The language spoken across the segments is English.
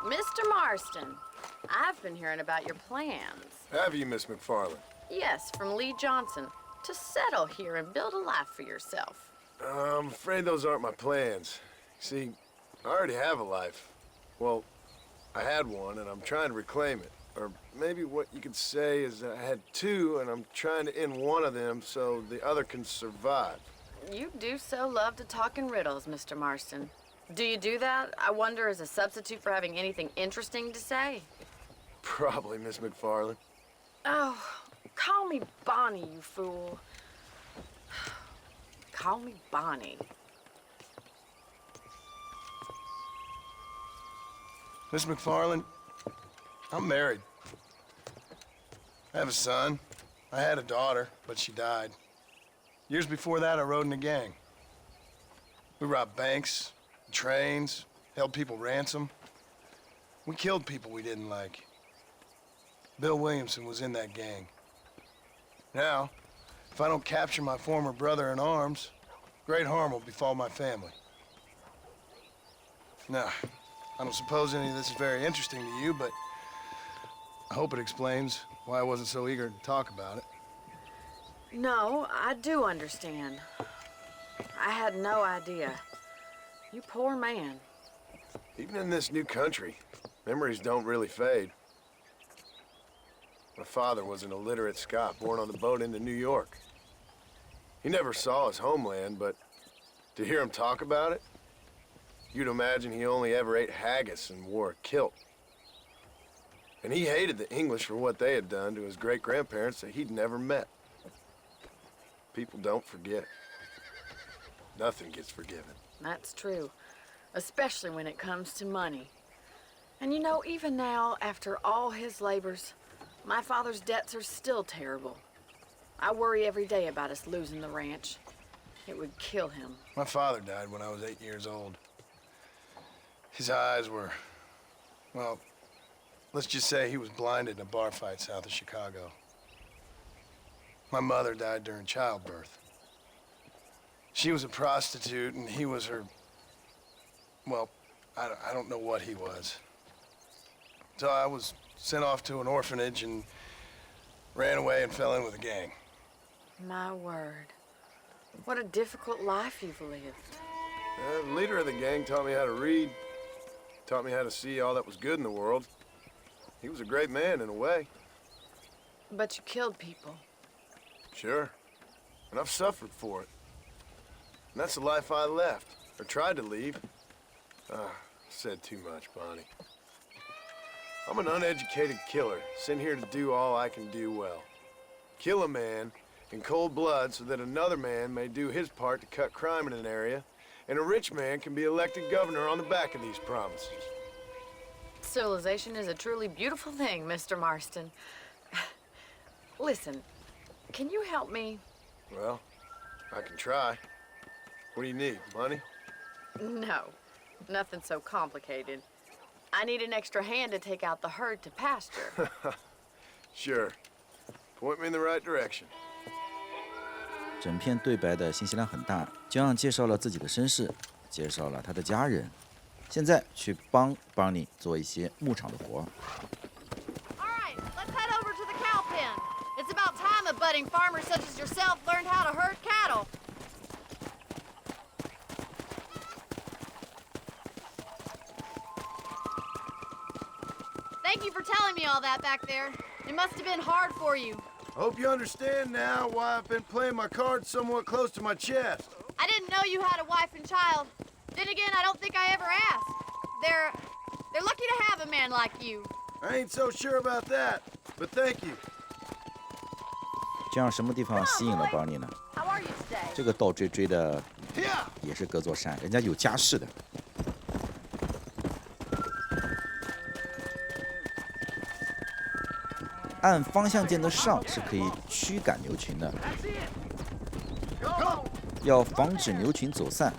Mr. Marston, I've been hearing about your plans. Have you, Miss McFarland? Yes, from Lee Johnson, to settle here and build a life for yourself. I'm afraid those aren't my plans. See, I already have a life. Well, I had one, and I'm trying to reclaim it. Or maybe what you could say is I had two, and I'm trying to end one of them so the other can survive. You do so love to talk in riddles, Mr. Marston. Do you do that, I wonder, as a substitute for having anything interesting to say? Probably, Miss McFarland. Oh, call me Bonnie, you fool. Call me Bonnie. Miss McFarland, I'm married. I have a son. I had a daughter, but she died. Years before that, I rode in a gang. We robbed banks, trains, held people ransom. We killed people we didn't like. Bill Williamson was in that gang. Now, if I don't capture my former brother in arms, great harm will befall my family. Now, I don't suppose any of this is very interesting to you, but I hope it explains why I wasn't so eager to talk about it. No, I do understand. I had no idea. You poor man. Even in this new country, memories don't really fade. My father was an illiterate Scot born on the boat into New York. He never saw his homeland, but to hear him talk about it, you'd imagine he only ever ate haggis and wore a kilt. And he hated the English for what they had done to his great-grandparents that he'd never met. People don't forget. Nothing gets forgiven. That's true, especially when it comes to money. And you know, even now, after all his labors, my father's debts are still terrible. I worry every day about us losing the ranch. It would kill him. My father died when I was 8 years old. His eyes were, well, let's just say he was blinded in a bar fight south of Chicago. My mother died during childbirth. She was a prostitute, and he was her, well, I don't know what he was. So I was sent off to an orphanage and ran away and fell in with a gang. My word. What a difficult life you've lived. The leader of the gang taught me how to read, taught me how to see all that was good in the world. He was a great man in a way. But you killed people. Sure. And I've suffered for it. And that's the life I left, or tried to leave. Said too much, Bonnie. I'm an uneducated killer, sent here to do all I can do well. Kill a man in cold blood so that another man may do his part to cut crime in an area, and a rich man can be elected governor on the back of these promises. Civilization is a truly beautiful thing, Mr. Marston. Listen, can you help me? Well, I can try. What do you need, money? No, nothing so complicated. I need an extra hand to take out the herd to pasture. Sure. Point me in the right direction. 整片对白的信息量很大，江昂介绍了自己的身世，介绍了他的家人。现在去帮你做一些牧场的活。All right, let's head over to the cow pen. It's about time a budding farmer such as yourself learned how to herd cattle. Thank you for telling me all that back there. It must have been hard for you. I hope you understand now why I've been playing my cards somewhat close to my chest. I didn't know you had a wife and child. Then again, I don't think I ever asked. They're lucky to have a man like you. I ain't so sure about that, but thank you. 这样什么地方吸引了邦尼呢？ How are you today? 这个倒追追的也是隔座山，人家有家室的。按方向键的上是可以驱赶牛群的，要防止牛群走散。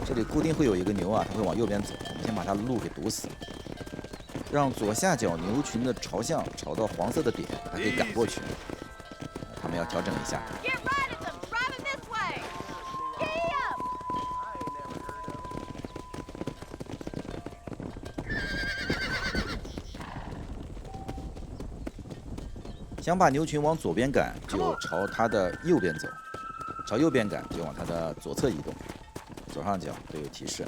这里固定会有一个牛啊，它会往右边走，我们先把它的路给堵死，让左下角牛群的朝向朝到黄色的点，它可以赶过去。他们们要调整一下。Get right at them! Driving this way! Giddy up! 想把牛群往左边赶，就朝它的右边走；朝右边赶，就往它的左侧移动。左上角都有提示。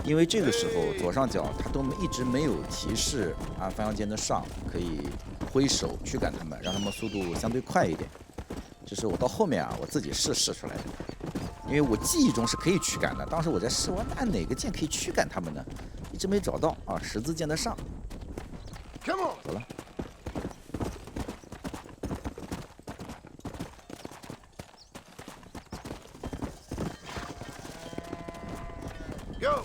因为这个时候左上角它都一直没有提示按方向键的上，可以挥手驱赶它们，让它们速度相对快一点。这是我到后面我自己试出来的，因为我记忆中是可以驱赶的。当时我在试，我按哪个键可以驱赶它们呢？一直没找到十字键的上。走了。Go!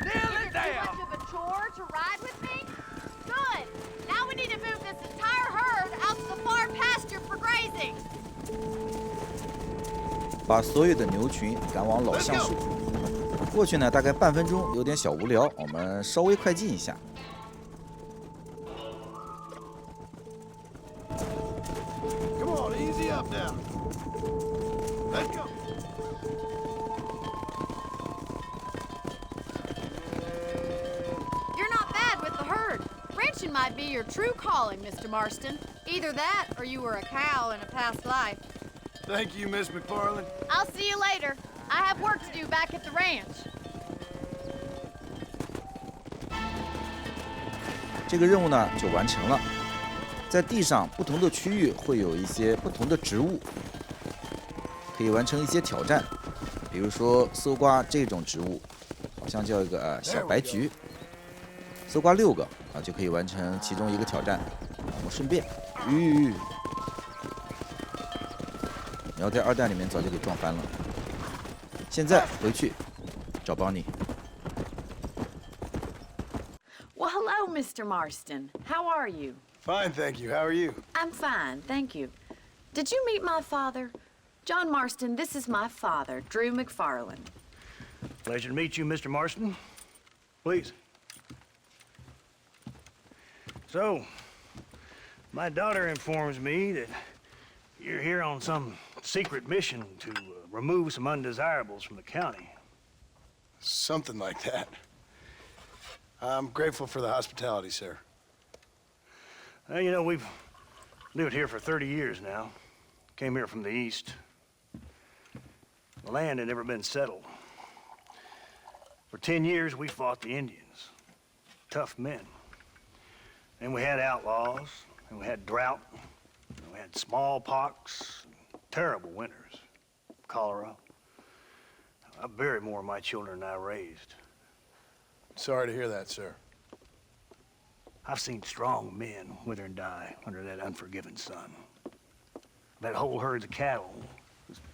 Is it too much of a chore to ride with me? Good. Now we need to move this entire herd out to the far pasture for grazing. 把所有的牛群赶往老橡树。过去呢，大概半分钟，有点小无聊，我们稍微快进一下。Come on, easy up now. Let's go. You're not bad with the herd. Ranching might be your true calling, Mr. Marston. Either that, or you were a cow in a past life. Thank you, Miss McFarland. I'll see you later. I have work to do back at the ranch. 这个任务呢就完成了。在地上不同的区域会有一些不同的植物，可以完成一些挑战。比如说搜刮这种植物，好像叫一个小白菊，搜刮6个就可以完成其中一个挑战。我们顺便，你要在2弹里面早就给撞翻了。现在回去找邦尼。Well, hello, Mr. Marston. How are you? Fine, thank you. How are you? I'm fine, thank you. Did you meet my father? John Marston, this is my father, Drew McFarland. Pleasure to meet you, Mr. Marston. Please. So, my daughter informs me that you're here on some secret mission to remove some undesirables from the county. Something like that. I'm grateful for the hospitality, sir. Well, you know, we've lived here for 30 years now. Came here from the east. The land had never been settled. For 10 years, we fought the Indians. Tough men. And we had outlaws, and we had drought, and we had smallpox, and terrible winters, cholera. I buried more of my children than I raised. Sorry to hear that, sir. I've seen strong men wither and die under that unforgiving sun. That whole herds of cattle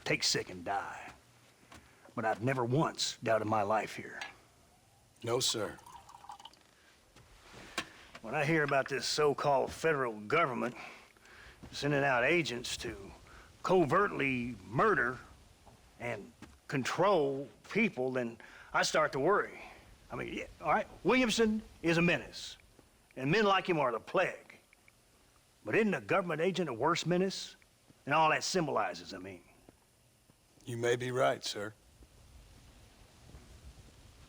take sick and die. But I've never once doubted my life here. No, sir. When I hear about this so-called federal government sending out agents to covertly murder and control people, then I start to worry. I mean, yeah, all right, Williamson is a menace, and men like him are the plague. But isn't a government agent a worse menace? And all that symbolizes, I mean. You may be right, sir.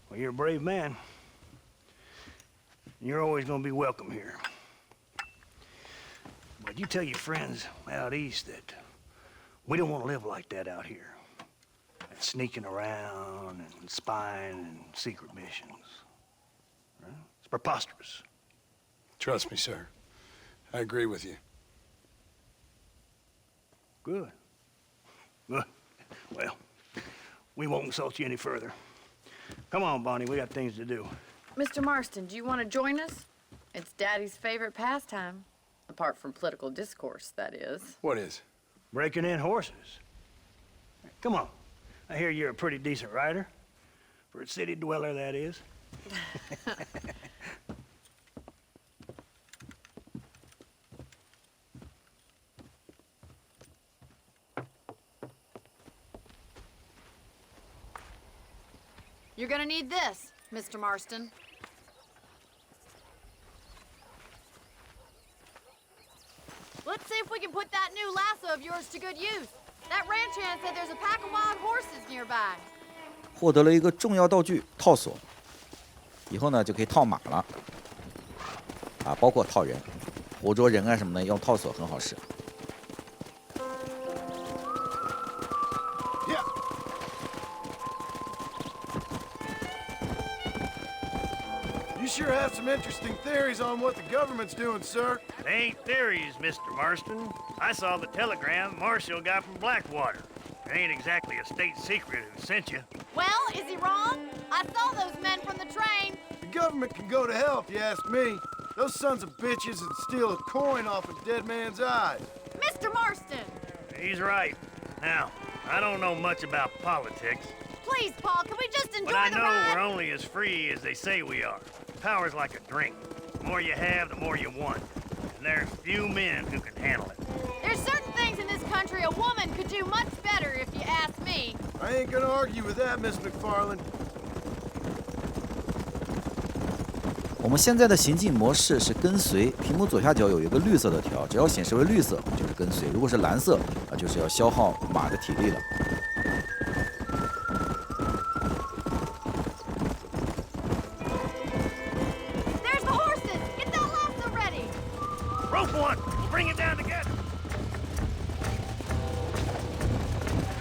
Well, you're a brave man. You're always gonna be welcome here. But you tell your friends out east that we don't want to live like that out here. That sneaking around and spying and secret missions. Right? It's preposterous. Trust me, sir. I agree with you. Good. Good. Well, we won't insult you any further. Come on, Bonnie, we got things to do. Mr. Marston, do you want to join us? It's Daddy's favorite pastime. Apart from political discourse, that is. What is? Breaking in horses. Come on. I hear you're a pretty decent rider. For a city dweller, that is. You're gonna need this, Mr. Marston. if we can put that new lasso of yours to good use. That ranch hand said there's a pack of wild horses nearby. 获得了一个重要道具套索，以后呢就可以套马了。啊，包括套人，活捉人啊什么的，用套索很好使。You sure have some interesting theories on what the government's doing, sir. They ain't theories, Mr. Marston. I saw the telegram Marshall got from Blackwater. It ain't exactly a state secret who sent you. Well, is he wrong? I saw those men from the train. The government can go to hell if you ask me. Those sons of bitches would steal a coin off a dead man's eye. Mr. Marston! He's right. Now, I don't know much about politics, Please, Paul, can we just enjoy but I the know ride? we're only as free as they say we are. Power's like a drink. The more you have, the more you want. And there's few men who can handle it. There's certain things in this country a woman could do much better, if you ask me. I ain't gonna argue with that, Miss McFarland. 我们现在的行进模式是跟随，屏幕左下角有一个绿色的条，只要显示为绿色就是跟随，如果是蓝色啊，就是要消耗马的体力了。There's the horses! Get that lasso ready! Rope one! We'll bring it down together!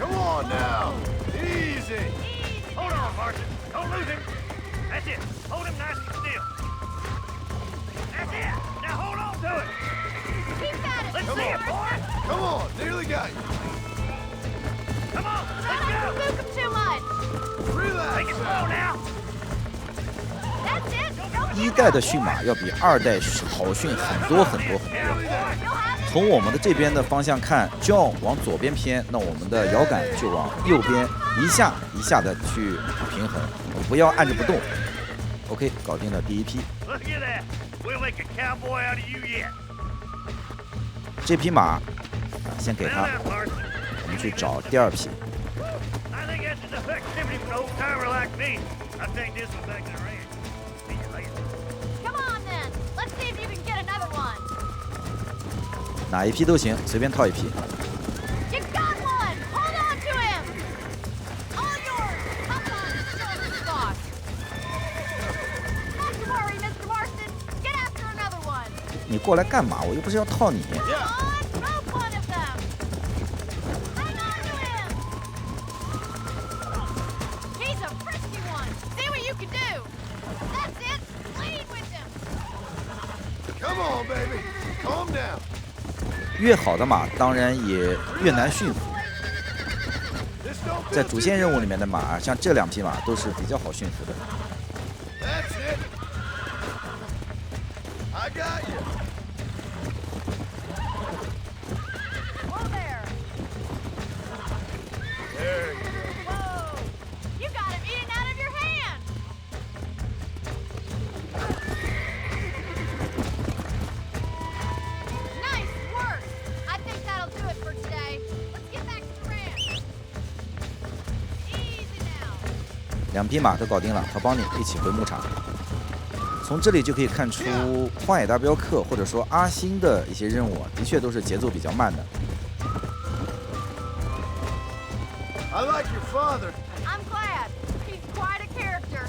Come on now. Easy. Hold on, Marston. Don't lose him. That's it. Hold him nice and still. That's it. Now hold on to it. Keep at it! Let's Mr. see it, Marston. boy. Come on, nearly got you. Come on, Don't let's let go. him spook him too much! Relax. Take it slow now. That's it! Don't 一 give 代 up. 的驯马要比二代好驯很多很多很多。 Nearly there. You'll have it! 从我们的这边的方向看 ，John 往左边偏，那我们的摇杆就往右边一下一下的去平衡，不要按着不动。OK， 搞定了第一批。 Look at that. We'll make a cowboy out of you yet. 这匹马啊，先给 Now 他， that, Marston. 我们去找第二匹。 I think that's enough activity for an old timer like me. I'll take this one back to the ranch. See you later. Come on then! Let's see if you can get another one! 哪一匹都行，随便套一匹。 You got one! Hold on to him! All yours! Come on, show this boss! Not to worry, Mr. Marston. Get after another one! 你过来干嘛？我又不是要套你。 Come on, rope one of them! Hang on to him! He's a frisky one! See what you can do! That's it! Lead with him! Come on, baby. Calm down. 越好的马当然也越难驯服。 This don't 在 feel 主 too 线任务 good. 里面的马，像这两匹马都是比较好驯服的。 That's it. I got you. Whoa there! There you go. Whoa! You got him eating out of your hand! Nice work! I think that'll do it for today. Let's get back to the ranch. Easy now. 两匹马都搞定了，他帮你一起回牧场。从这里就可以看出，《荒野大镖客》或者说阿星的一些任务啊，的确都是节奏比较慢的。 I like your father. I'm glad. He's quite a character.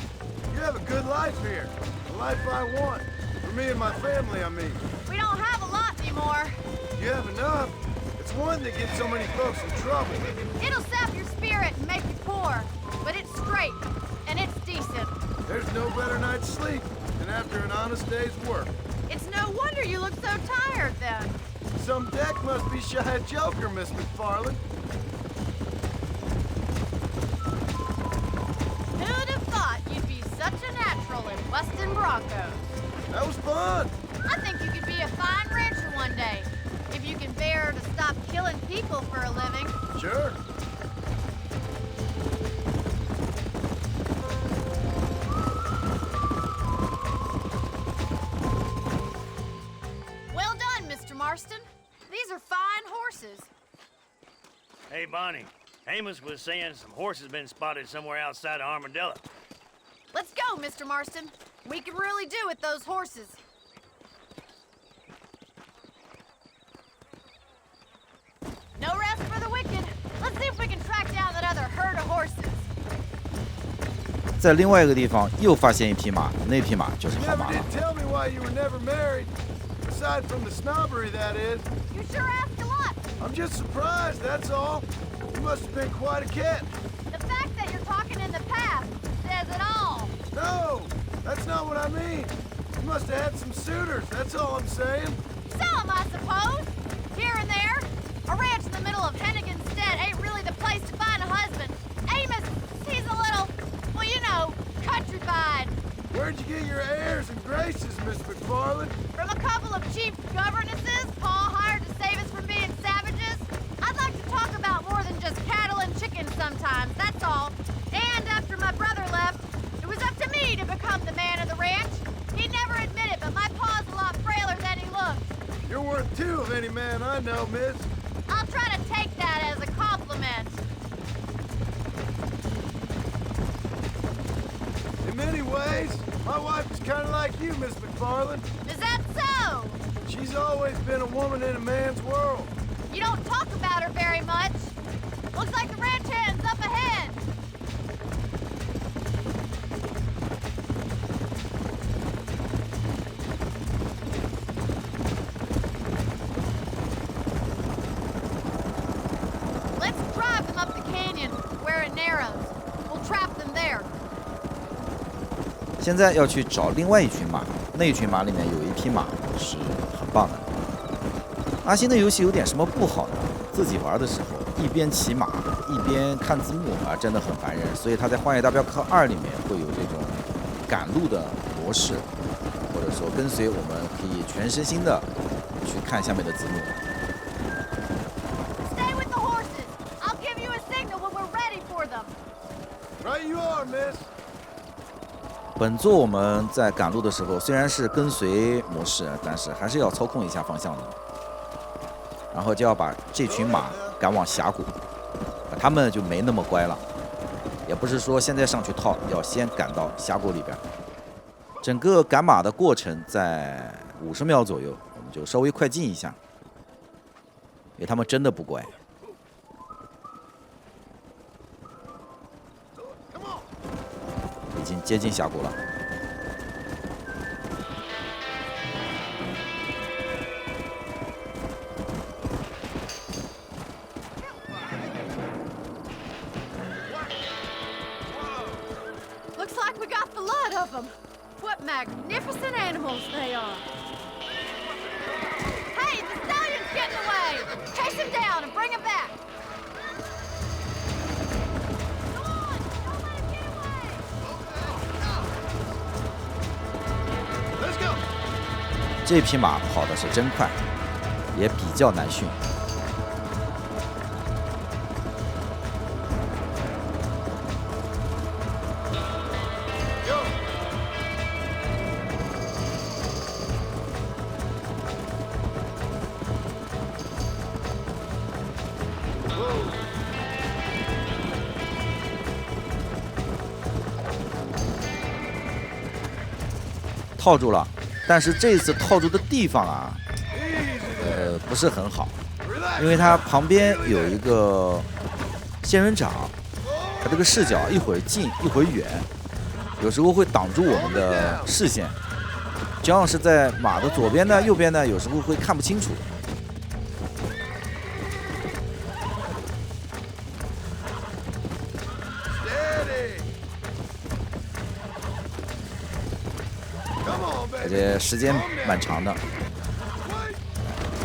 You have a good life here. The life I want. For me and my family, I mean. We don't have a lot anymore. You have enough. It's one that gets so many folks in trouble. It'll sap your spirit and make you poor, but it's straight and it's decent. There's no better night's sleep than after an honest day's work. It's no wonder you look so tired then. Some deck must be shy of Joker, Miss McFarland. Who'd have thought you'd be such a natural in busting broncos? That was fun. I think you could be a fine rancher one day, if you can bear to stop killing people for a living. Sure. Well done, Mr. Marston. These are fine horses. Hey, Bonnie. Amos was saying some horses been spotted somewhere outside of Armadillo. Let's go, Mr. Marston. We can really do with those horses. 在另外一个地方又发现一匹马，那匹马就是好 Never 马了 did。tell me why you were never married. Aside from the snobbery, that is. You sure ask a lot. I'm just surprised, that's all. You must have been quite a cat. The fact that you're talking in the past says it all. No, that's not what I mean. You must have had some suitors, that's all I'm saying. Some, I suppose. Here and there. A ranch in the middle of Hennigan's Stead ain't really the place to find a husband. Amos, he's a little, well, you know, countrified. Where'd you get your airs and graces, Miss McFarland? From a couple of cheap governesses Paul hired to save us from being savages. I'd like to talk about more than just cattle and chickens sometimes, that's all. And after my brother left, it was up to me to become the man of the ranch. He'd never admit it, but my pa's a lot frailer than he looks. You're worth two of any man I know, miss. I'll try to take that as a compliment. In many ways, my wife is kind of like you, Miss McFarland. Is that so? She's always been a woman in a man's world. You don't talk about her very much. Looks like the ranch hand's up ahead. Let's drive them up the canyon where it narrows. We'll trap them there. 现在要去找另外一群马，那一群马里面有一匹马是很棒的。阿星的游戏有点什么不好呢？自己玩的时候一边骑马一边看字幕啊，真的很烦人。所以他在《荒野大镖客2》里面会有这种赶路的模式，或者说跟随我们可以全身心的去看下面的字幕。 Stay with the horses. I'll give you a signal when we're ready for them. Right you are, miss. 本作我们在赶路的时候虽然是跟随模式，但是还是要操控一下方向的。然后就要把这群马赶往峡谷，他们就没那么乖了。也不是说现在上去套，要先赶到峡谷里边。整个赶马的过程在50秒左右，我们就稍微快进一下，因为他们真的不乖。已经接近峡谷了。 Looks like we got the lot of them. What magnificent animals they are. Hey, the stallion's getting away! Chase him down and bring him back! Go on! Don't let him get away! Let's go. 这匹马跑的是真快，也比较难驯。 套住了，但是这次套住的地方啊，不是很好，因为它旁边有一个仙人掌，它这个视角一会儿近一会儿远，有时候会挡住我们的视线。只要是在马的左边呢、右边呢，有时候会看不清楚。 而且时间蛮长的，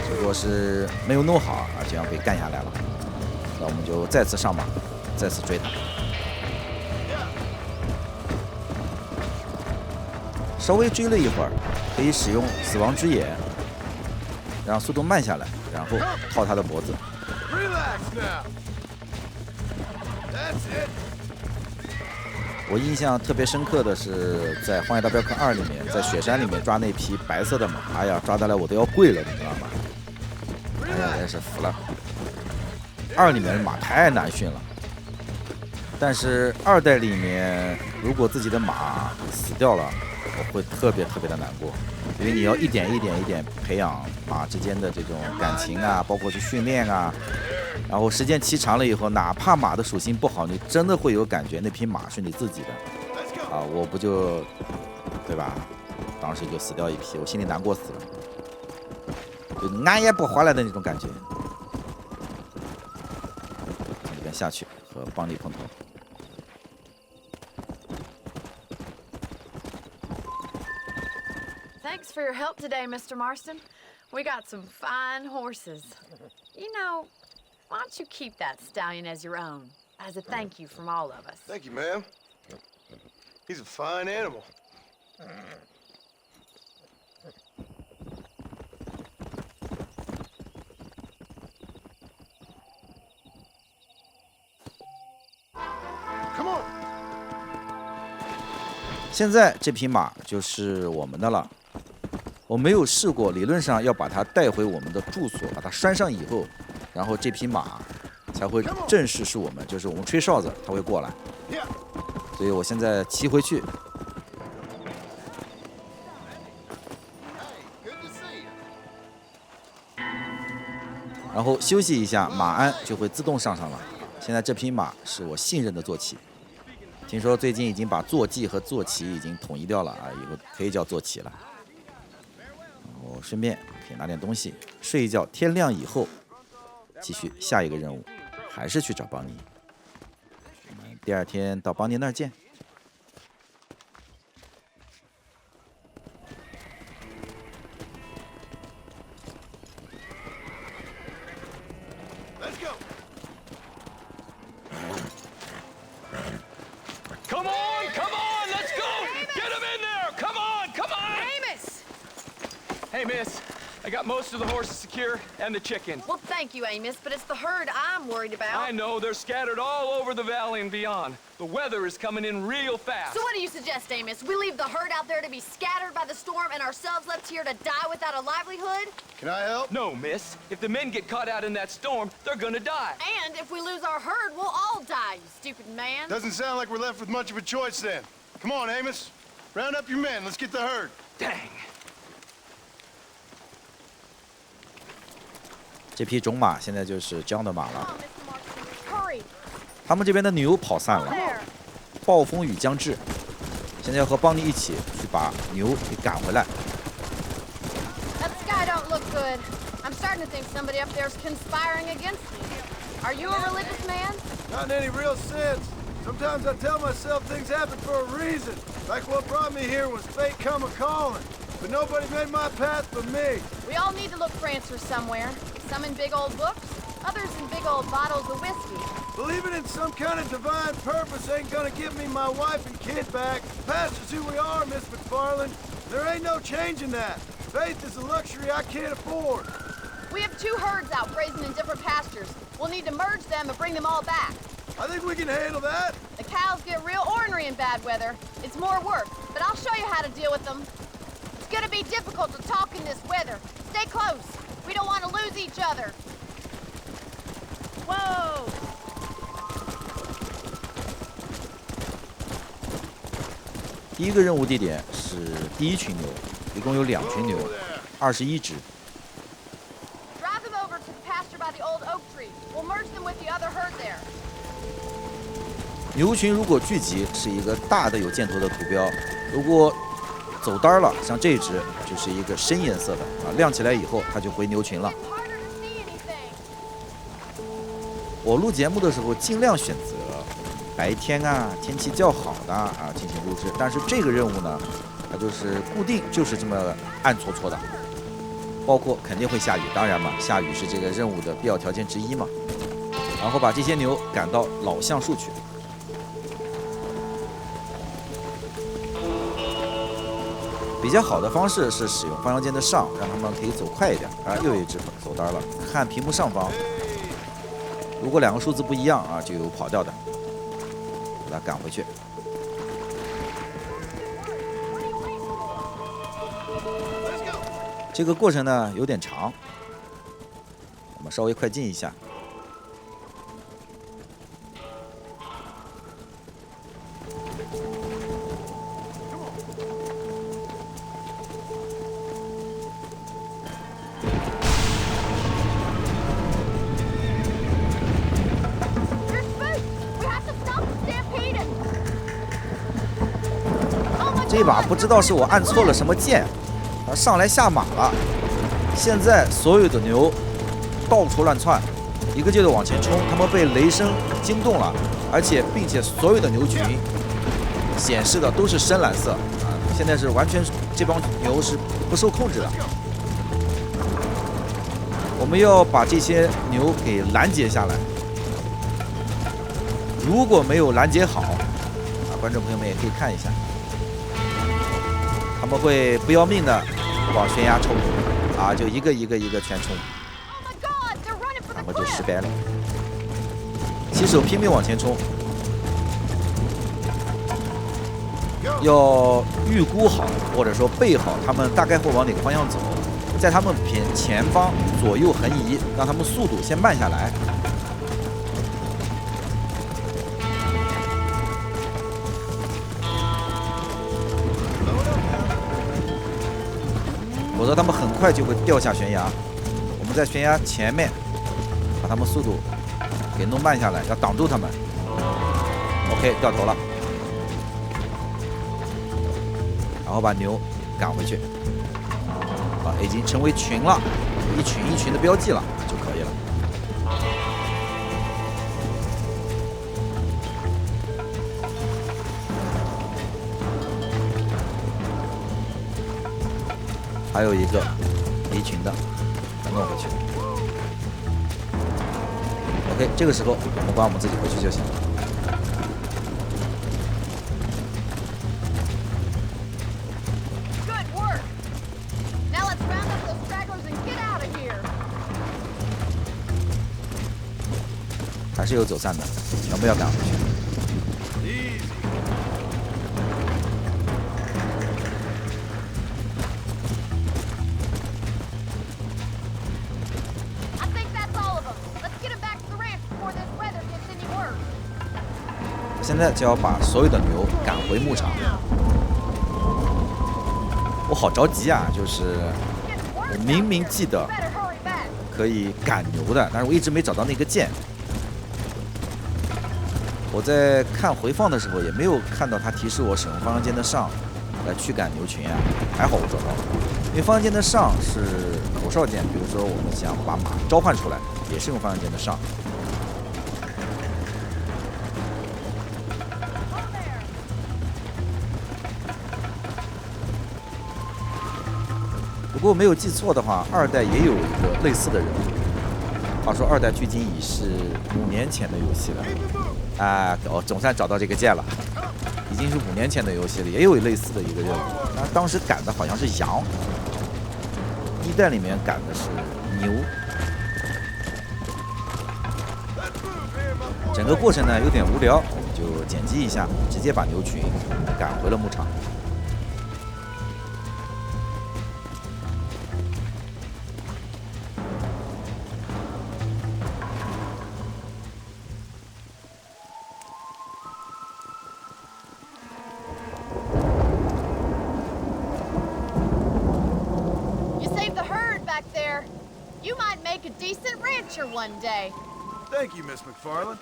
只不过是没有弄好啊，这样被干下来了。那我们就再次上马，再次追他。稍微追了一会儿，可以使用死亡之眼，让速度慢下来，然后套他的脖子。 我印象特别深刻的是，在《荒野大镖客2》里面，在雪山里面抓那匹白色的马，哎呀，抓得来我都要跪了，你知道吗？哎呀，真是服了。2里面的马太难驯了，但是2代里面，如果自己的马死掉了，我会特别的难过，因为你要一点一点培养马之间的这种感情啊，包括去训练啊。 然后时间骑长了以后，哪怕马的属性不好，你真的会有感觉那匹马是你自己的。啊，我不就对吧？当时就死掉一批，我心里难过死了，就俺也不回来的那种感觉。从这边下去和邦尼碰头。Thanks for your help today, Mr. Marston. We got some fine horses. You know, why don't you keep that stallion as your own, as a thank you from all of us? Thank you, ma'am. He's a fine animal. Come on. 现在这匹马就是我们的了。我没有试过，理论上要把它带回我们的住所，把它拴上以后，然后这匹马才会正式是我们，就是我们吹哨子，它会过来。所以我现在骑回去。然后休息一下，马鞍就会自动上了。现在这匹马是我信任的坐骑，听说最近已经把坐骑和坐骑已经统一掉了啊，以后可以叫坐骑了。我顺便可以拿点东西，睡一觉，天亮以后继续下一个任务，还是去找邦尼。我们第二天到邦尼那儿见。Hey, miss. I got most of the horses secure and the chickens. Well, thank you, Amos, but it's the herd I'm worried about. I know. They're scattered all over the valley and beyond. The weather is coming in real fast. So what do you suggest, Amos? We leave the herd out there to be scattered by the storm and ourselves left here to die without a livelihood? Can I help? No, miss. If the men get caught out in that storm, they're gonna die. And if we lose our herd, we'll all die, you stupid man. Doesn't sound like we're left with much of a choice then. Come on, Amos. Round up your men. Let's get the herd. Dang. 这匹种马现在就是John的马了。 Mr. Marston, hurry. 他们这边的牛跑散了， There. 暴风雨将至，现在要和邦尼一起去把牛给赶回来。 That sky don't look good. I'm starting to think somebody up there's conspiring against me. Are you a religious man? Not in any real sense. Sometimes I tell myself things happen for a reason. Like what brought me here was fate come a-calling. But nobody made my path but me. We all need to look for answers somewhere. Some in big old books, others in big old bottles of whiskey. Believing in some kind of divine purpose ain't gonna give me my wife and kid back. Past is who we are, Miss McFarland. There ain't no changing that. Faith is a luxury I can't afford. We have two herds out grazing in different pastures. We'll need to merge them and bring them all back. I think we can handle that. The cows get real ornery in bad weather. It's more work, but I'll show you how to deal with them. It's gonna be difficult to talk in this weather. Stay close. We don't want to lose each other. Whoa! 第一个任务地点是第一群牛，一共有2群牛，21只。 Drive them over to the pasture by the old oak tree. We'll merge them with the other herd there. 牛群如果聚集是一个大的有箭头的图标，如果走单了，像这只就是一个深颜色的啊，亮起来以后它就回牛群了。 Harder to see anything. 我录节目的时候尽量选择白天啊，天气较好的啊进行录制，但是这个任务呢，它就是固定就是这么暗搓搓的，包括肯定会下雨，当然嘛，下雨是这个任务的必要条件之一嘛。然后把这些牛赶到老橡树去。 比较好的方式是使用方向键的上，让他们可以走快一点。啊，又有一只走单了。看屏幕上方，如果2个数字不一样啊，就有跑掉的，把它赶回去。这个过程呢有点长，我们稍微快进一下。 You're spooked. We have to stop the stampede and... 把不知道是我按错了什么键，它上来下马了。现在所有的牛到处乱窜，一个劲的往前冲，它们被雷声惊动了，并且所有的牛群显示的都是深蓝色啊！现在是完全这帮牛是不受控制的。我们要把这些牛给拦截下来。如果没有拦截好，啊，观众朋友们也可以看一下，他们会不要命的往悬崖冲，啊，就一个全冲，然后就失败了。骑手拼命往前冲，要预估好或者说备好他们大概会往哪个方向走，在他们前方左右横移，让他们速度先慢下来。否则他们很快就会掉下悬崖。我们在悬崖前面把他们速度给弄慢下来，要挡住他们。OK， 掉头了，然后把牛赶回去。啊，已经成为群了，一群一群的标记了就可以了。还有一个离群的，再弄回去。OK， 这个时候我们管我们自己回去就行了。还是有走散的，全部要赶回去。现在就要把所有的牛赶回牧场。我好着急啊！就是我明明记得可以赶牛的，但是我一直没找到那个键。我在看回放的时候也没有看到它提示我使用方向键的上来驱赶牛群啊。还好我找到了，因为方向键的上是口哨键，比如说我们想把马召唤出来，也是用方向键的上。如果我没有记错的话，2代也有一个类似的任务。话说2代距今已是5年前的游戏了，啊，我总算找到这个键了，已经是5年前的游戏了，也有类似的一个任务。当时赶的好像是羊，1代里面赶的是牛。整个过程呢有点无聊，我们就剪辑一下，直接把牛群赶回了牧场。One day. Thank you, Miss McFarland.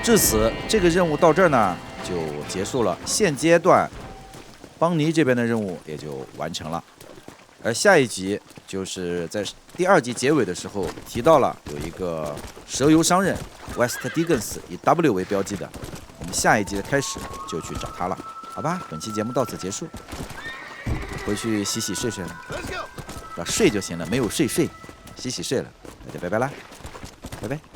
至此，这个任务到这儿呢就结束了。现阶段，邦尼这边的任务也就完成了。而下一集就是在第2集结尾的时候提到了有一个蛇油商人 West Diggins 以 W 为标记的，我们下一集的开始就去找他了。好吧，本期节目到此结束。回去洗洗睡睡了，要睡就行了，没有睡，洗洗睡了，大家拜拜啦，拜拜。